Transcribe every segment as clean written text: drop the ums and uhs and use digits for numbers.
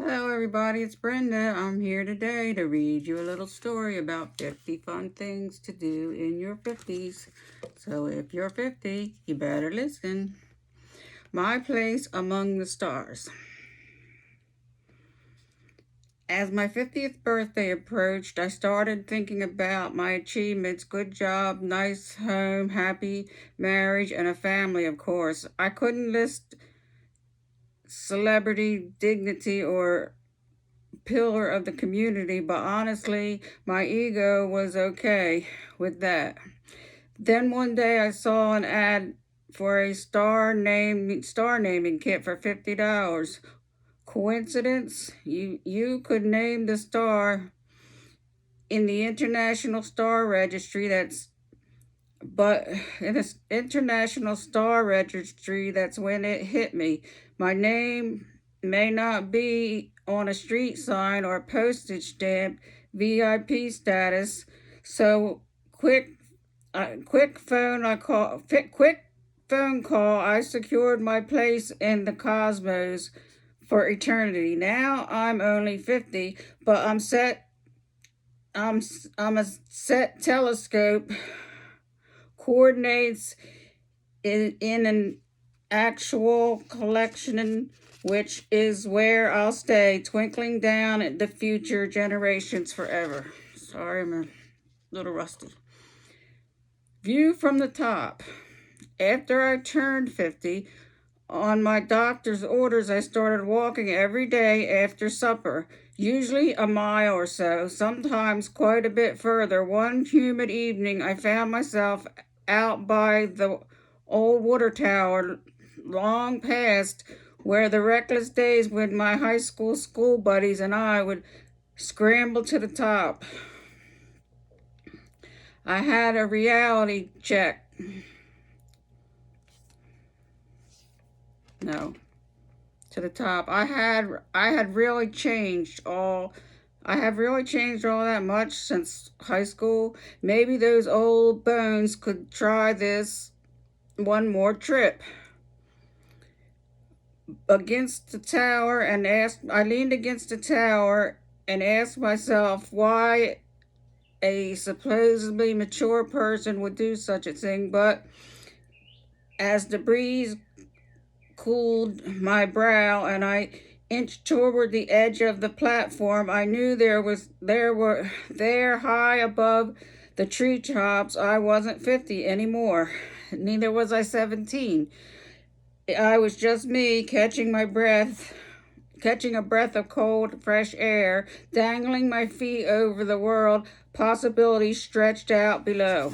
Hello everybody, it's Brenda. I'm here today to read you a little story about 50 fun things to do in your 50s. So if you're 50, you better listen. My place among the stars. As my 50th birthday approached, I started thinking about my achievements. Good job, nice home, happy marriage, and a family, of course. I couldn't list celebrity, dignity, or pillar of the community, but honestly, my ego was okay with that. Then one day I saw an ad for a star naming kit for $50. Coincidence? You could name the star in the International Star Registry. But in the International Star Registry, that's when it hit me. My name may not be on a street sign or postage stamp, VIP status. So quick phone call. I secured my place in the cosmos for eternity. Now I'm only 50, but I'm a set telescope coordinates in an actual collection, which is where I'll stay, twinkling down at the future generations forever. Sorry, I'm a little rusty. View from the top. After I turned 50, on my doctor's orders, I started walking every day after supper, usually a mile or so, sometimes quite a bit further. One humid evening, I found myself out by the old water tower, long past where the reckless days when my high school buddies and I would scramble to the top. I had a reality check. No. To the top. I have really changed all that much since high school. Maybe those old bones could try this one more trip. Against the tower and I leaned against the tower and asked myself why a supposedly mature person would do such a thing, but as the breeze cooled my brow and I inched toward the edge of the platform, I knew there high above the treetops. I wasn't 50 anymore. Neither was I 17. I was just me catching a breath of cold, fresh air, dangling my feet over the world, possibilities stretched out below.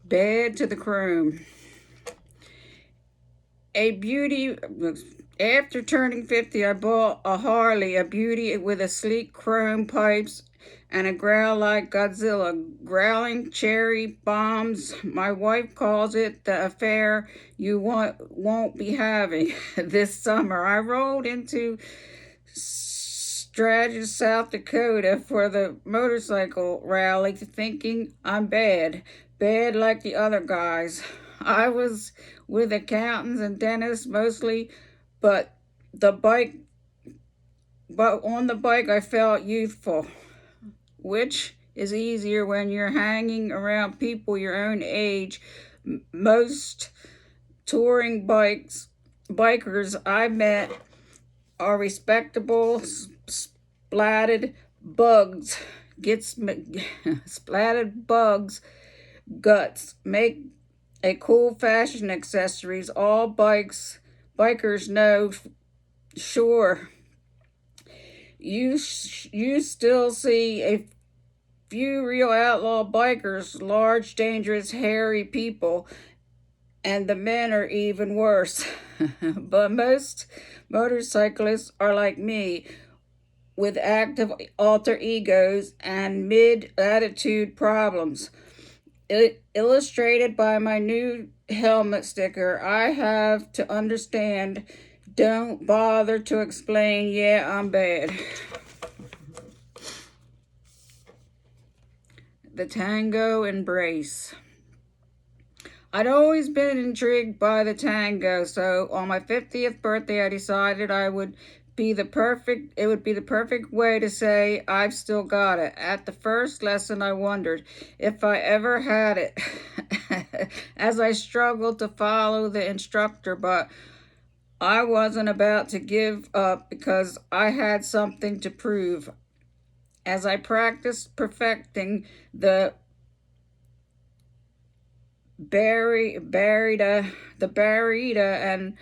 Bed to the chrome. After turning 50, I bought a Harley, a beauty with a sleek chrome pipes and a growl like Godzilla. Growling cherry bombs. My wife calls it the affair you won't be having this summer. I rolled into Stratus, South Dakota for the motorcycle rally, thinking I'm bad like the other guys. I was with accountants and dentists mostly, but on the bike I felt youthful, which is easier when you're hanging around people your own age. Most touring bikers I met are respectable, splatted bugs. Splatted bugs guts make a cool fashion accessories. All bikers know. Sure, you still see a few real outlaw bikers, large, dangerous, hairy people, and the men are even worse. But most motorcyclists are like me, with active alter egos and mid-attitude problems. Illustrated by my new helmet sticker. I have to understand. Don't bother to explain. Yeah, I'm bad. The Tango embrace. I'd always been intrigued by the tango, so on my 50th birthday I decided it would be the perfect way to say I've still got it. At the first lesson I wondered if I ever had it as I struggled to follow the instructor, but I wasn't about to give up because I had something to prove. As I practiced perfecting the barita and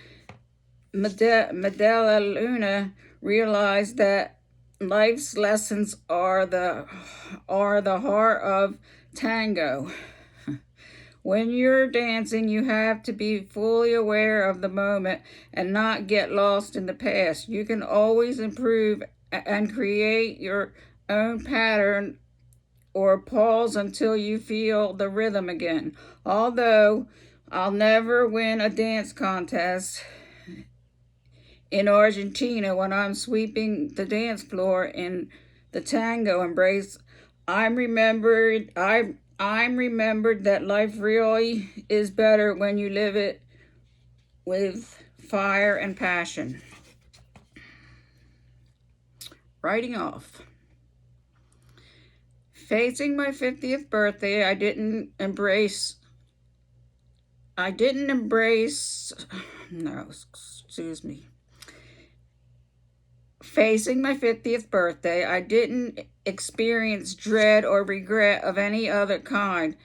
Medella Luna, realized that life's lessons are the heart of tango. When you're dancing, you have to be fully aware of the moment and not get lost in the past. You can always improve and create your own pattern or pause until you feel the rhythm again. Although I'll never win a dance contest in Argentina when I'm sweeping the dance floor in the tango embrace, I'm remembered that life really is better when you live it with fire and passion. Writing off. Facing my 50th birthday, I didn't embrace, no, excuse me. Facing my 50th birthday, I didn't experience dread or regret of any other kind.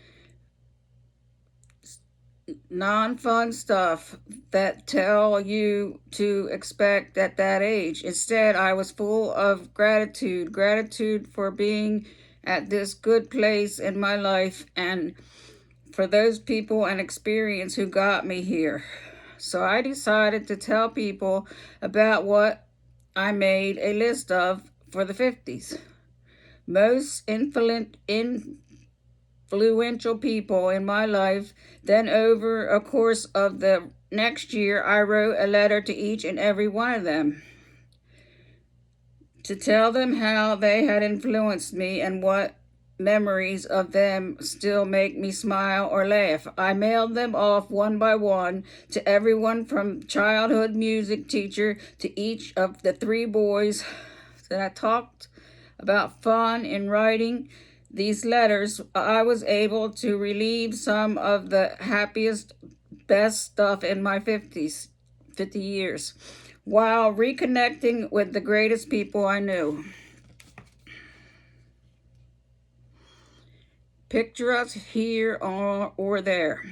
Non-fun stuff that tell you to expect at that age. Instead, I was full of gratitude for being at this good place in my life and for those people and experience who got me here. So I decided to tell people about what I made a list of for the 50s. Most influential people in my life. Then over a course of the next year, I wrote a letter to each and every one of them to tell them how they had influenced me and what memories of them still make me smile or laugh. I mailed them off one by one to everyone from childhood music teacher to each of the 3 boys that I talked about fun in writing these letters. I was able to relieve some of the happiest, best stuff in my 50 years, while reconnecting with the greatest people I knew. Picture us here or there.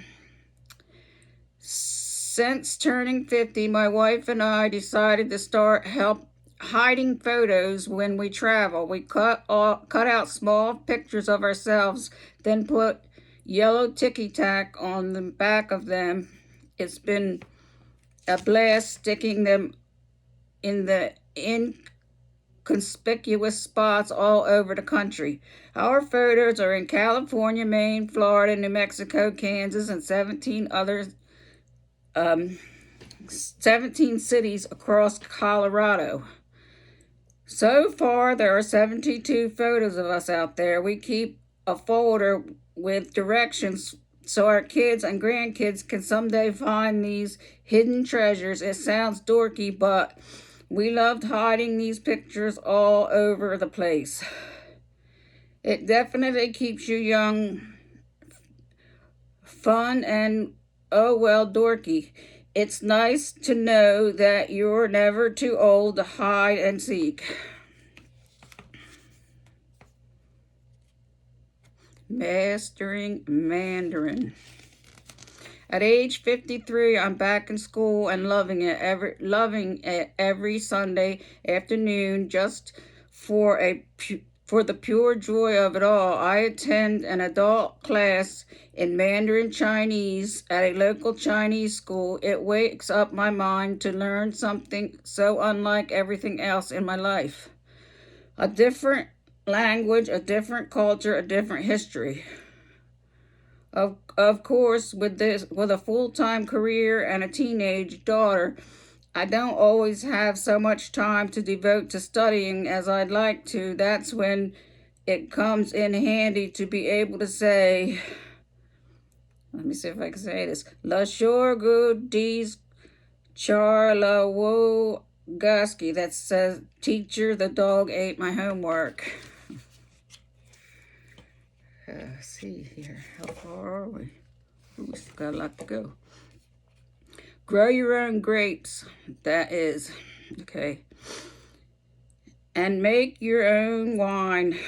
Since turning 50, my wife and I decided to start hiding photos when we travel. We cut out small pictures of ourselves, then put yellow ticky tack on the back of them. It's been a blast sticking them in the inconspicuous spots all over the country. Our photos are in California, Maine, Florida, New Mexico, Kansas, and 17 cities across Colorado. So far, there are 72 photos of us out there. We keep a folder with directions so our kids and grandkids can someday find these hidden treasures. It sounds dorky, but we loved hiding these pictures all over the place. It definitely keeps you young, fun, and oh well, dorky. It's nice to know that you're never too old to hide and seek. Mastering Mandarin. At age 53, I'm back in school and loving it every Sunday afternoon just for the pure joy of it all. I attend an adult class in Mandarin Chinese at a local Chinese school. It wakes up my mind to learn something so unlike everything else in my life. A different language, a different culture, a different history. Of course, with a full-time career and a teenage daughter, I don't always have so much time to devote to studying as I'd like to. That's when it comes in handy to be able to say, Let me see if I can say this. La Shorgu D's Charlawogaski. That says, teacher, the dog ate my homework. See here. How far are we? Ooh, we still got a lot to go. Grow your own grapes. That is. Okay. And make your own wine.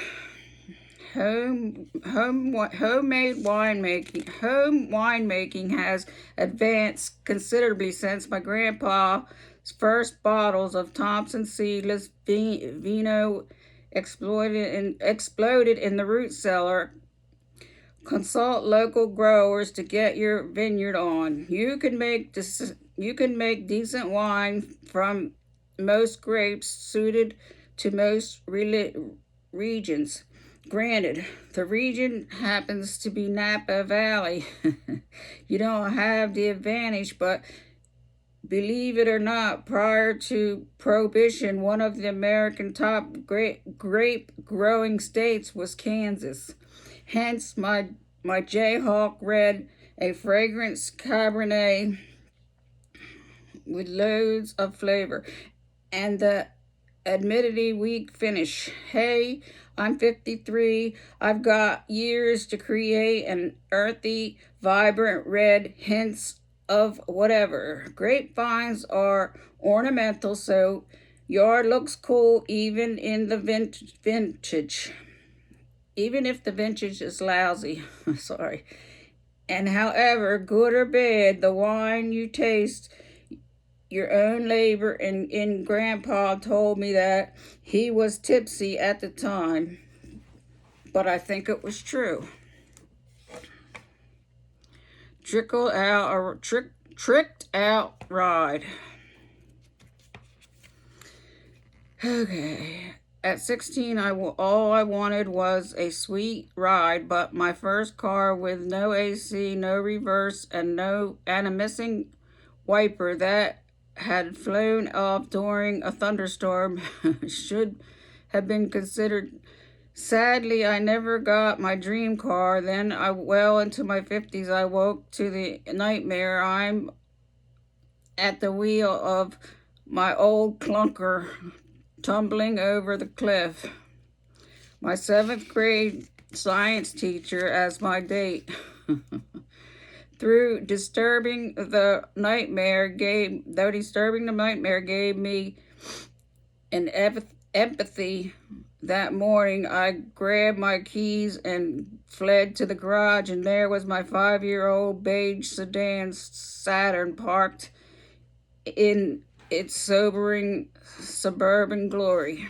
Homemade winemaking has advanced considerably since my grandpa's first bottles of Thompson seedless vino exploded in the root cellar. Consult local growers to get your vineyard on. You can make decent wine from most grapes suited to most regions. Granted, the region happens to be Napa Valley. You don't have the advantage, but believe it or not, prior to Prohibition, one of the American top grape growing states was Kansas. Hence, my Jayhawk Red, a fragrant Cabernet with loads of flavor, and the admittedly weak finish. Hey, I'm 53. I've got years to create an earthy, vibrant red hints of whatever. Grapevines are ornamental, so yard looks cool even in the vintage. Even if the vintage is lousy. Sorry. And however, good or bad, the wine you taste, your own labor, and Grandpa told me that he was tipsy at the time, but I think it was true. Tricked out ride. Okay. At 16, all I wanted was a sweet ride, but my first car with no AC, no reverse, and a missing wiper that had flown off during a thunderstorm should have been considered. Sadly, I never got my dream car. Then, well into my 50s, I woke to the nightmare. I'm at the wheel of my old clunker, tumbling over the cliff. My 7th grade science teacher as my date. Disturbing the nightmare gave me an empathy. That morning, I grabbed my keys and fled to the garage, and there was my 5-year-old beige sedan Saturn parked in its sobering suburban glory.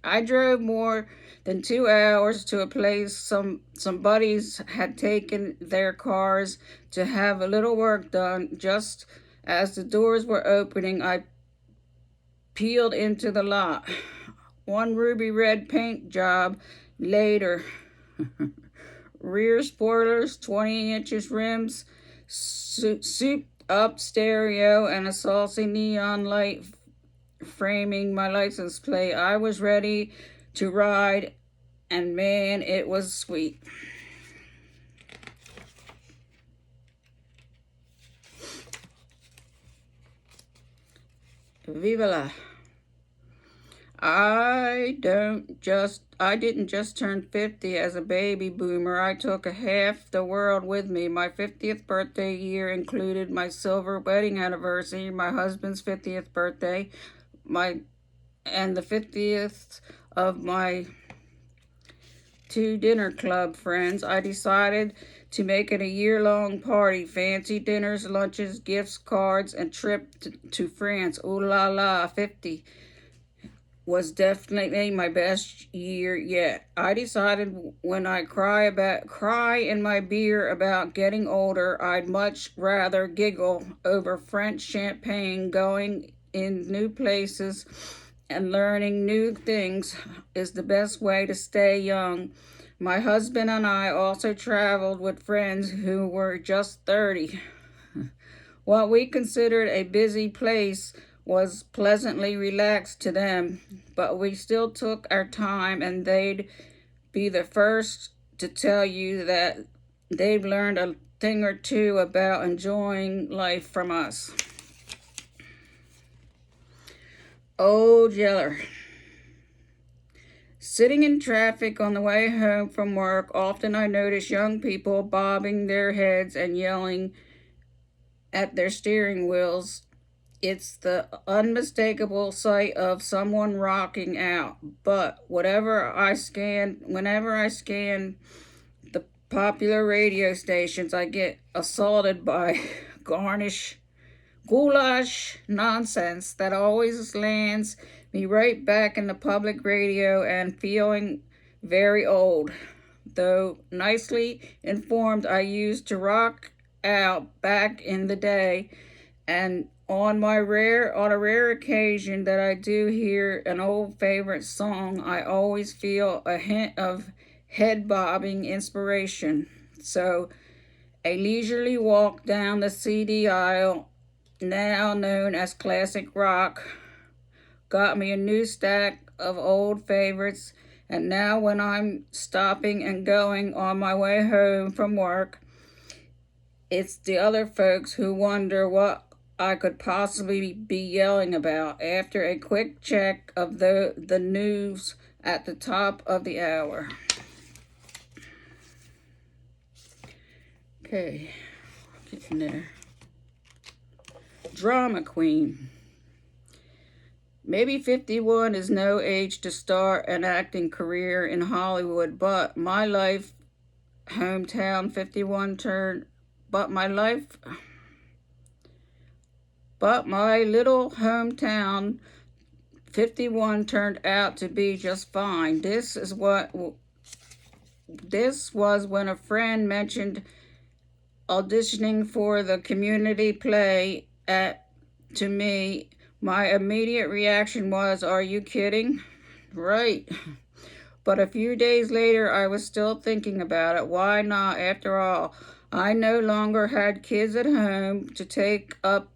I drove more than 2 hours to a place some buddies had taken their cars to have a little work done. Just as the doors were opening, I peeled into the lot. One ruby red paint job later. Rear spoilers, 20 inches rims, souped up stereo, and a saucy neon light framing my license plate. I was ready to ride, and man, it was sweet. Viva la. I didn't just turn 50 as a baby boomer. I took half the world with me. My 50th birthday year included my silver wedding anniversary, my husband's 50th birthday, and the 50th of my 2 dinner club friends. I decided to make it a year-long party. Fancy dinners, lunches, gifts, cards, and trip to France. Ooh la la, 50 was definitely my best year yet. I decided when I cry in my beer about getting older, I'd much rather giggle over French champagne. Going in new places and learning new things is the best way to stay young. My husband and I also traveled with friends who were just 30. What we considered a busy place was pleasantly relaxed to them, but we still took our time, and they'd be the first to tell you that they've learned a thing or two about enjoying life from us. Old Yeller. Sitting in traffic on the way home from work, often I notice young people bobbing their heads and yelling at their steering wheels. It's the unmistakable sight of someone rocking out. But whenever I scan the popular radio stations, I get assaulted by goulash nonsense that always lands me right back in the public radio and feeling very old. Though nicely informed, I used to rock out back in the day, and on a rare occasion that I do hear an old favorite song, I always feel a hint of head bobbing inspiration. So a leisurely walk down the CD aisle, now known as classic rock, got me a new stack of old favorites. And now when I'm stopping and going on my way home from work, it's the other folks who wonder what I could possibly be yelling about after a quick check of the news at the top of the hour. Okay, getting there. Drama queen. Maybe 51 is no age to start an acting career in Hollywood, but my hometown 51 turned, but my little hometown 51 turned out to be just fine. This was when a friend mentioned auditioning for the community play to me. My immediate reaction was, "Are you kidding?" Right. But a few days later, I was still thinking about it. Why not? After all, I no longer had kids at home to take up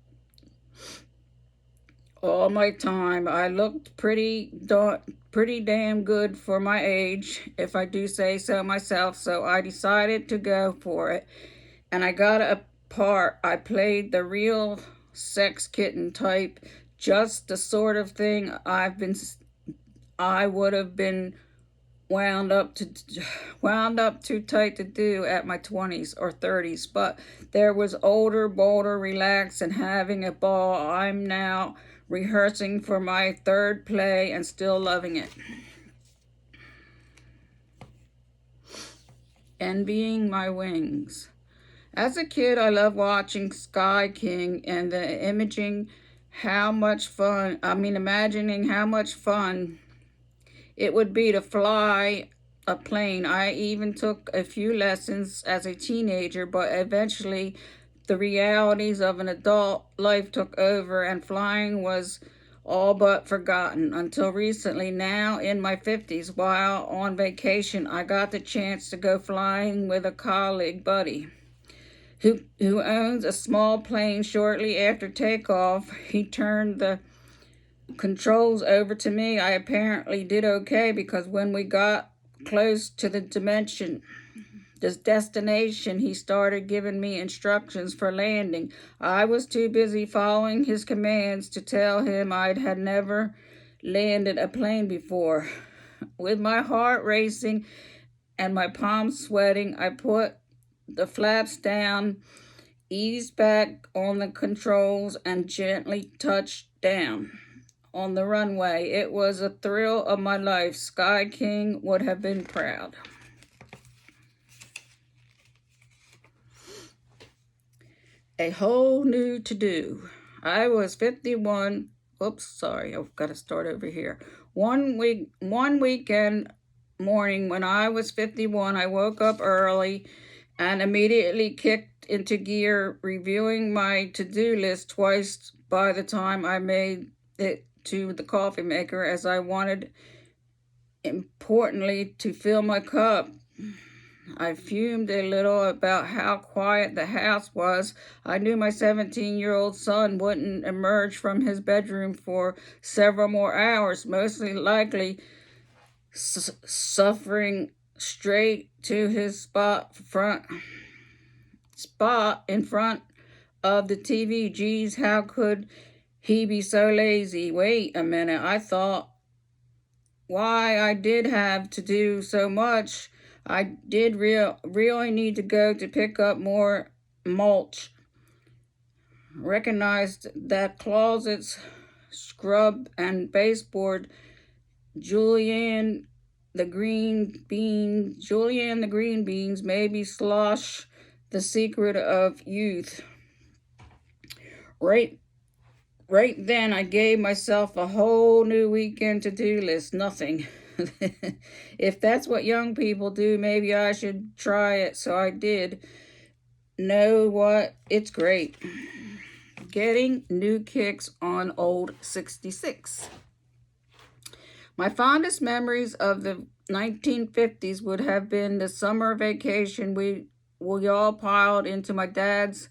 all my time. I looked pretty damn good for my age, if I do say so myself, so I decided to go for it. And I got a part. I played the real sex kitten type, just the sort of thing I would have been wound up too tight to do at my 20s or 30s. But there was older, bolder, relaxed, and having a ball. I'm now rehearsing for my third play and still loving it. Envying my wings. As a kid, I loved watching Sky King and imagining how much fun it would be to fly a plane. I even took a few lessons as a teenager, but eventually the realities of an adult life took over and flying was all but forgotten until recently. Now in my 50s, while on vacation, I got the chance to go flying with a colleague buddy who owns a small plane. Shortly after takeoff, he turned the controls over to me. I apparently did okay, because when we got close to this destination, he started giving me instructions for landing. I was too busy following his commands to tell him I had never landed a plane before. With my heart racing and my palms sweating, I put the flaps down, eased back on the controls, and gently touched down on the runway. It was a thrill of my life. Sky King would have been proud. A whole new to-do. I was 51. Oops, sorry, I've got to start over here. One weekend morning when I was 51, I woke up early and immediately kicked into gear, reviewing my to-do list twice by the time I made it to the coffee maker, as I wanted, importantly, to fill my cup. I fumed a little about how quiet the house was. I knew my 17-year-old son wouldn't emerge from his bedroom for several more hours, mostly likely suffering straight to his spot front spot in front of the TV. Geez, how could he be so lazy? Wait a minute, I thought why I did have to do so much. I did really need to go to pick up more mulch. Recognized that closets, scrub, and baseboard. Julian the green beans, maybe slosh, the secret of youth. Right then, I gave myself a whole new weekend to-do list. Nothing. If that's what young people do, maybe I should try it. So I did. Know what? It's great. Getting new kicks on old 66. My fondest memories of the 1950s would have been the summer vacation we all piled into my dad's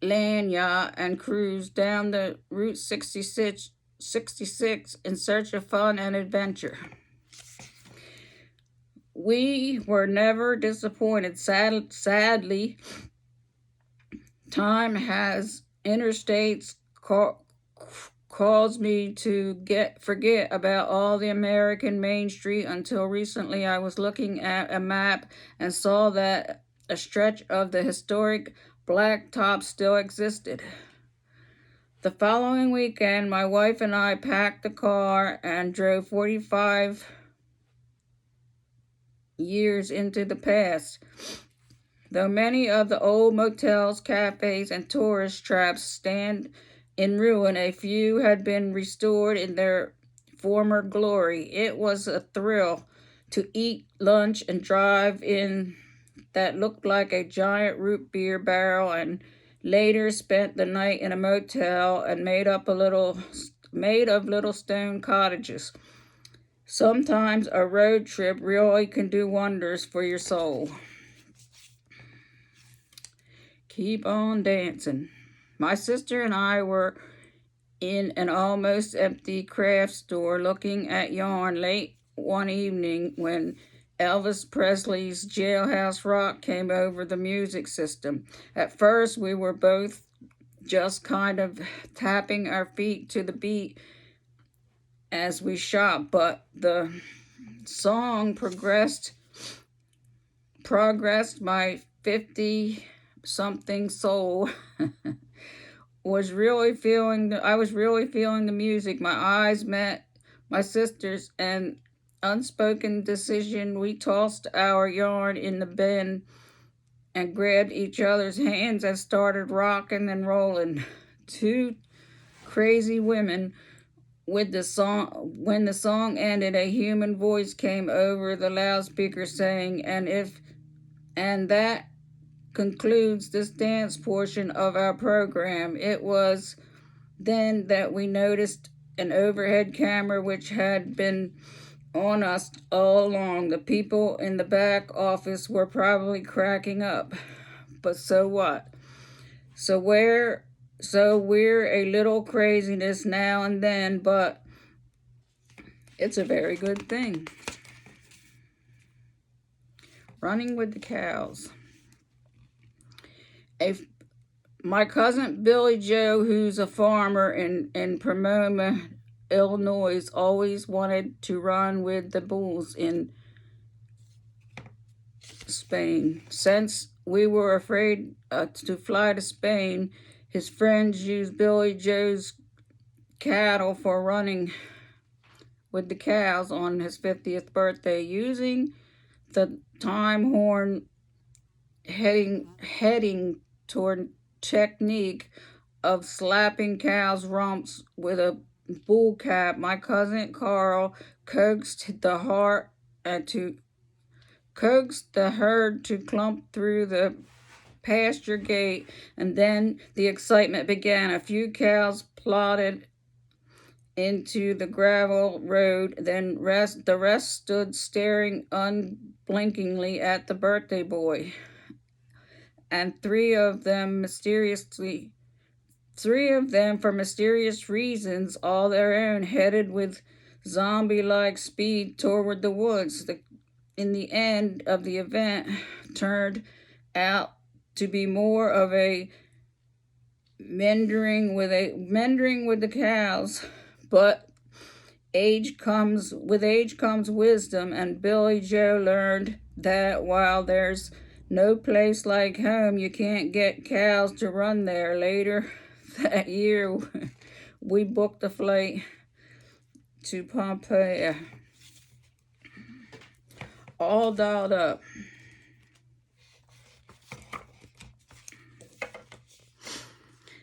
land yacht and cruised down the Route 66 in search of fun and adventure. We were never disappointed. Sadly, time has interstates caused me to forget about all the American Main Street until recently. I was looking at a map and saw that a stretch of the historic blacktop still existed. The following weekend, my wife and I packed the car and drove 45 years into the past. Though many of the old motels, cafes, and tourist traps stand in ruin, a few had been restored in their former glory. It was a thrill to eat lunch and drive in that looked like a giant root beer barrel, and later spent the night in a motel and made of little stone cottages. Sometimes a road trip really can do wonders for your soul. Keep on dancing. My sister and I were in an almost empty craft store looking at yarn late one evening when Elvis Presley's Jailhouse Rock came over the music system. At first, we were both just kind of tapping our feet to the beat as we shopped, but the song progressed my 50-something soul. I was really feeling the music. My eyes met my sister's, and unspoken decision, we tossed our yarn in the bin and grabbed each other's hands and started rocking and rolling. Two crazy women. When the song ended, a human voice came over the loudspeaker saying, and that concludes this dance portion of our program. It was then that we noticed an overhead camera which had been on us all along. The people in the back office were probably cracking up. But so what? So we're a little craziness now and then, but it's a very good thing. Running with the cows. My cousin Billy Joe, who's a farmer in Pomona, Illinois, always wanted to run with the bulls in Spain. Since we were afraid to fly to Spain, his friends used Billy Joe's cattle for running with the cows on his 50th birthday, using the time horn heading toward technique of slapping cows' rumps with a bull cap. My cousin Carl coaxed the herd to clump through the pasture gate, and then the excitement began. A few cows plodded into the gravel road, then the rest stood staring unblinkingly at the birthday boy. And three of them for mysterious reasons all their own, headed with zombie-like speed toward the woods. In the end of the event turned out to be more of a mentoring with the cows, but age comes wisdom, and Billy Joe learned that while there's no place like home, you can't get cows to run there. Later that year, we booked a flight to Pompeii, all dolled up.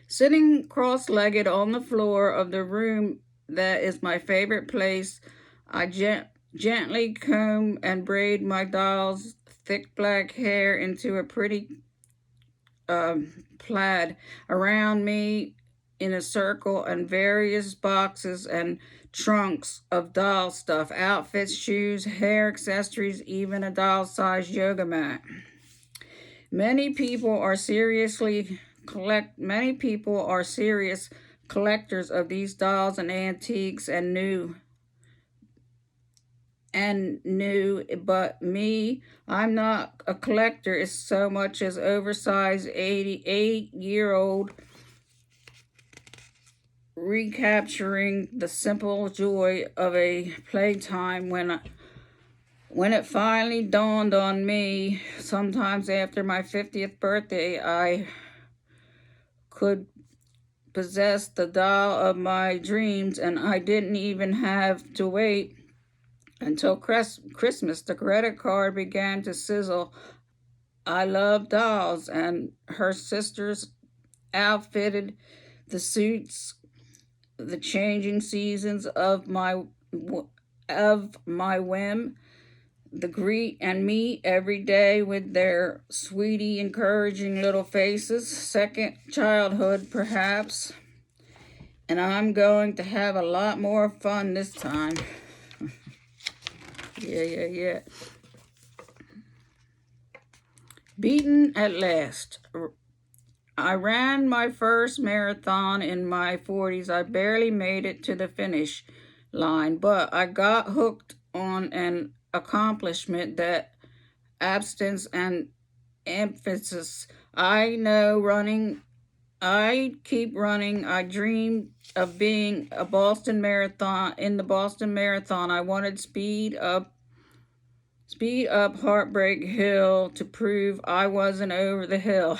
Sitting cross-legged on the floor of the room that is my favorite place, I gently comb and braid my doll's thick black hair into a pretty plaid around me in a circle, and various boxes and trunks of doll stuff, outfits, shoes, hair accessories, even a doll-sized yoga mat. Many people are serious collectors of these dolls and antiques and new, but me, I'm not a collector as so much as oversized 88-year-old recapturing the simple joy of a playtime. When it finally dawned on me, sometimes after my 50th birthday, I could possess the doll of my dreams, and I didn't even have to wait until Christmas. The credit card began to sizzle. I love dolls, and her sisters outfitted the suits, the changing seasons of my whim. The greet and meet every day with their sweetie, encouraging little faces. Second childhood, perhaps. And I'm going to have a lot more fun this time. Yeah. Beaten at last. I ran my first marathon in my 40s. I barely made it to the finish line, but I got hooked on an accomplishment that abstinence and emphasis. I keep running. I dreamed of being in the Boston Marathon. I wanted speed up Heartbreak Hill to prove I wasn't over the hill.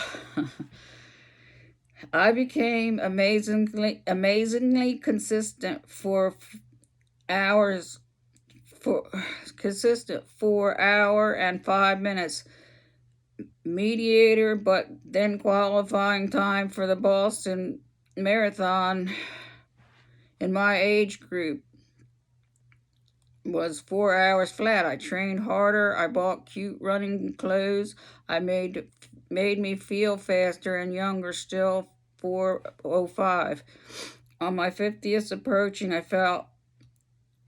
I became amazingly consistent for hours. Consistent 4 hour and 5 minutes mediator, but then qualifying time for the Boston Marathon in my age group was 4 hours flat. I trained harder. I bought cute running clothes. I made me feel faster and younger still. 4:05. On my 50th approaching, I felt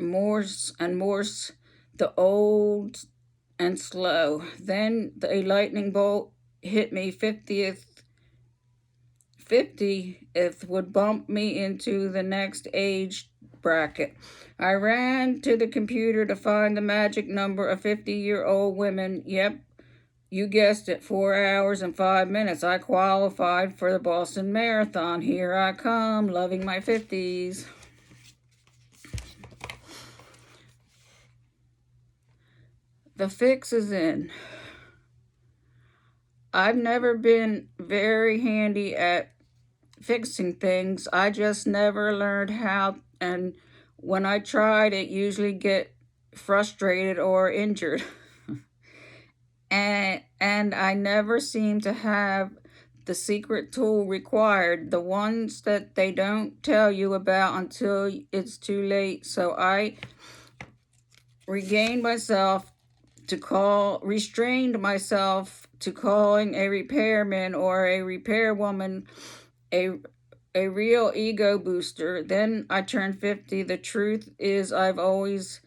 more the old and slow. Then a lightning bolt hit me. 50th would bump me into the next age bracket. I ran to the computer to find the magic number of 50-year-old women. Yep, you guessed it, 4 hours and 5 minutes. I qualified for the Boston Marathon. Here I come, loving my 50s. The fix is in. I've never been very handy at fixing things. I just never learned how, and when I tried, it usually get frustrated or injured. and I never seem to have the secret tool required, the ones that they don't tell you about until it's too late. So I restrained myself to calling a repairman or a repairwoman a real ego booster. Then I turned 50. The truth is, I've always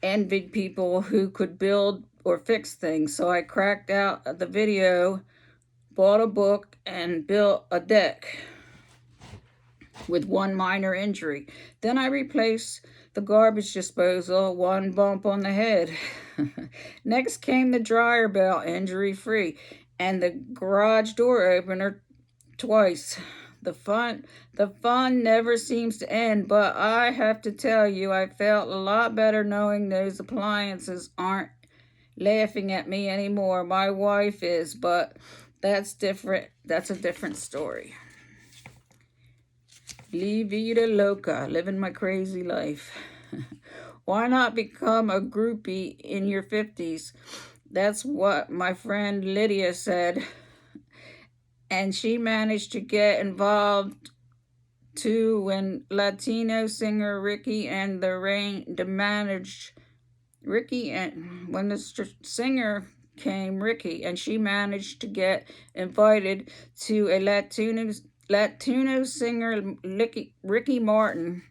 envied people who could build or fix things. So I cracked out the video, bought a book, and built a deck with one minor injury. Then I replaced the garbage disposal, one bump on the head. Next came the dryer belt, injury-free. and the garage door opener twice. The fun never seems to end, but I have to tell you, I felt a lot better knowing those appliances aren't laughing at me anymore. My wife is, but that's different. That's a different story. Vida loca, living my crazy life. Why not become a groupie in your 50s? That's what my friend Lydia said. And she managed to get involved too when Latino singer Ricky and when the singer came, Ricky, and she managed to get invited to a Latino singer, Ricky Martin,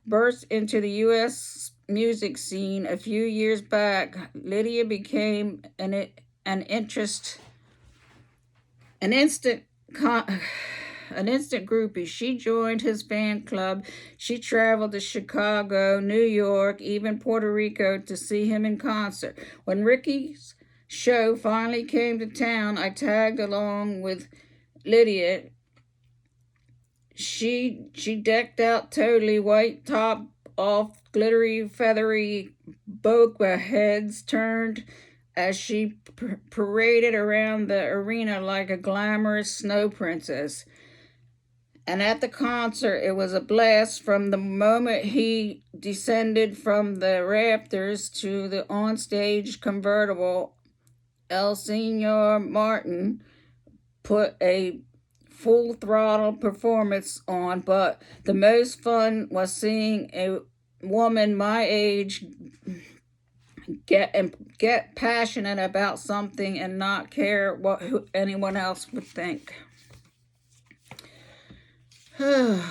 burst into the U.S. music scene a few years back. Lydia became an instant groupie. She joined his fan club. She traveled to Chicago, New York, even Puerto Rico to see him in concert. When Ricky's show finally came to town, I tagged along with Lydia. She decked out totally, white top off, glittery, feathery boga heads turned as she paraded around the arena like a glamorous snow princess. And at the concert, it was a blast from the moment he descended from the rafters to the onstage convertible. El Senor Martin put a full throttle performance on, but the most fun was seeing a woman my age get passionate about something and not care what anyone else would think. The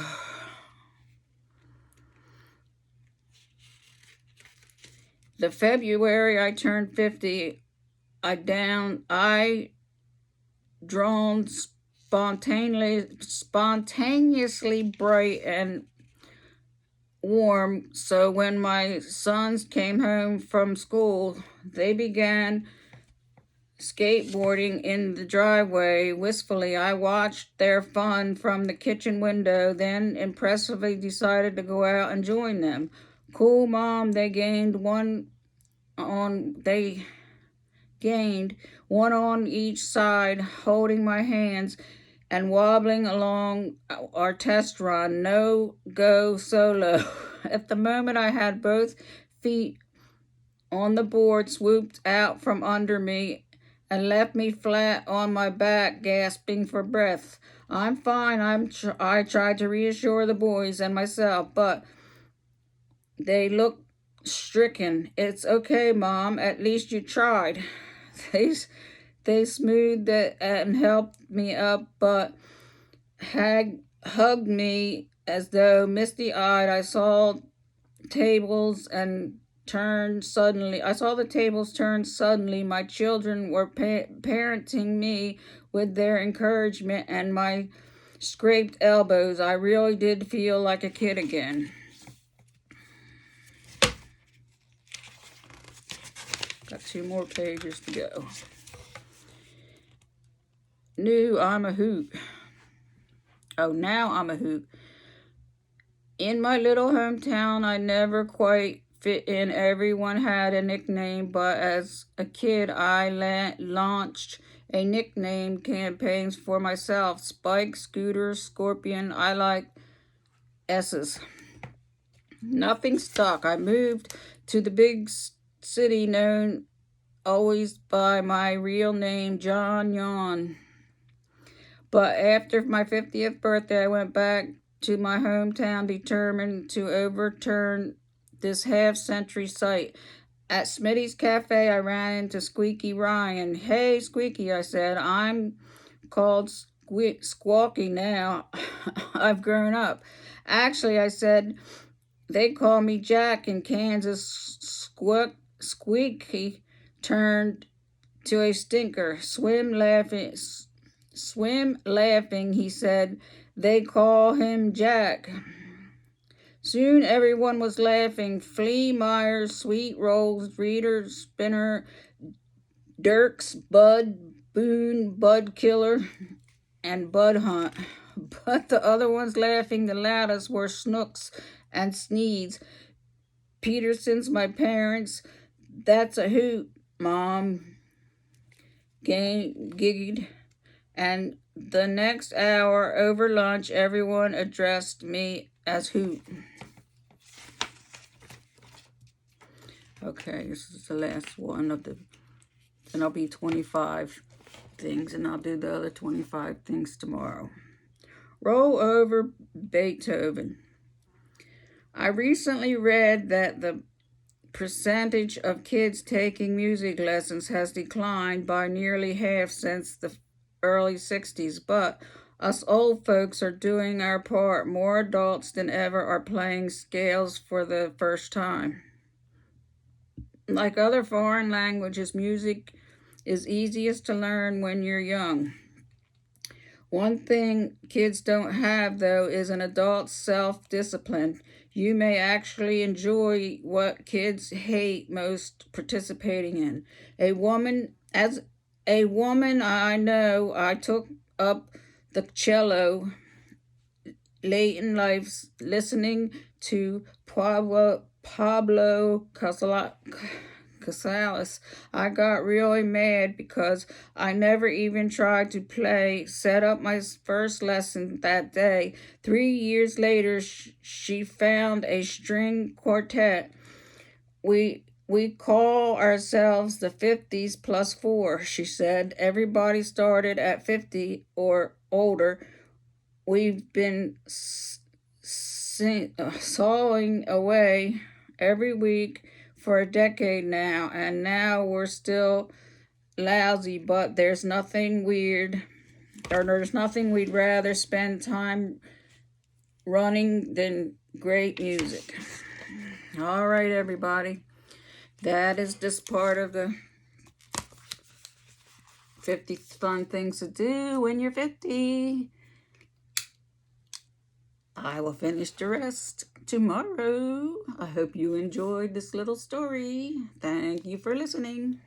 February I turned 50, I drawn spontaneously bright and warm. So when my sons came home from school, they began skateboarding in the driveway. Wistfully, I watched their fun from the kitchen window, then impressively decided to go out and join them. Cool, Mom, they gained one on each side, holding my hands and wobbling along our test run. No go solo. At the moment I had both feet on the board swooped out from under me and left me flat on my back, gasping for breath. I'm fine, I tried to reassure the boys and myself, but they looked stricken. It's okay, Mom, at least you tried. They smoothed it and helped me up, but hugged me as though misty-eyed. I saw the tables turn suddenly. My children were parenting me with their encouragement and my scraped elbows. I really did feel like a kid again. Got 2 more pages to go. I'm a hoot. Oh, now I'm a hoot. In my little hometown, I never quite fit in. Everyone had a nickname, but as a kid, I launched a nickname campaigns for myself. Spike, Scooter, Scorpion. I like S's. Nothing stuck. I moved to the big city known always by my real name, John Yon. But after my 50th birthday, I went back to my hometown determined to overturn this half-century site. At Smitty's Cafe, I ran into Squeaky Ryan. Hey, Squeaky, I said, I'm called Squawky now. I've grown up. Actually, I said, they call me Jack in Kansas. Squeaky turned to a stinker. Swim laughing, he said, they call him Jack. Soon everyone was laughing. Flea, Myers, Sweet Rolls, Reader, Spinner, Dirks, Bud, Boone, Bud Killer, and Bud Hunt. But the other ones laughing the loudest were Snooks and Sneeds. Peterson's my parents. That's a hoot, Mom giggled. And the next hour over lunch, everyone addressed me as Hoot. Okay, this is the last one of the, and I'll be 25 things, and I'll do the other 25 things tomorrow. Roll over Beethoven. I recently read that the percentage of kids taking music lessons has declined by nearly half since the early 60s, but us old folks are doing our part. More adults than ever are playing scales for the first time. Like other foreign languages, music is easiest to learn when you're young. One thing kids don't have, though, is an adult self-discipline. You may actually enjoy what kids hate most participating in. As a woman, I know I took up the cello late in life, listening to Pablo Casales. I got really mad because I never even tried to play. Set up my first lesson that day. 3 years later, she found a string quartet. We call ourselves the 50s plus 4, she said. Everybody started at 50 or older. We've been sawing away every week for a decade now, and now we're still lousy, but there's nothing we'd rather spend time running than great music. All right, everybody. That is just part of the 50 fun things to do when you're 50. I will finish the rest tomorrow. I hope you enjoyed this little story. Thank you for listening.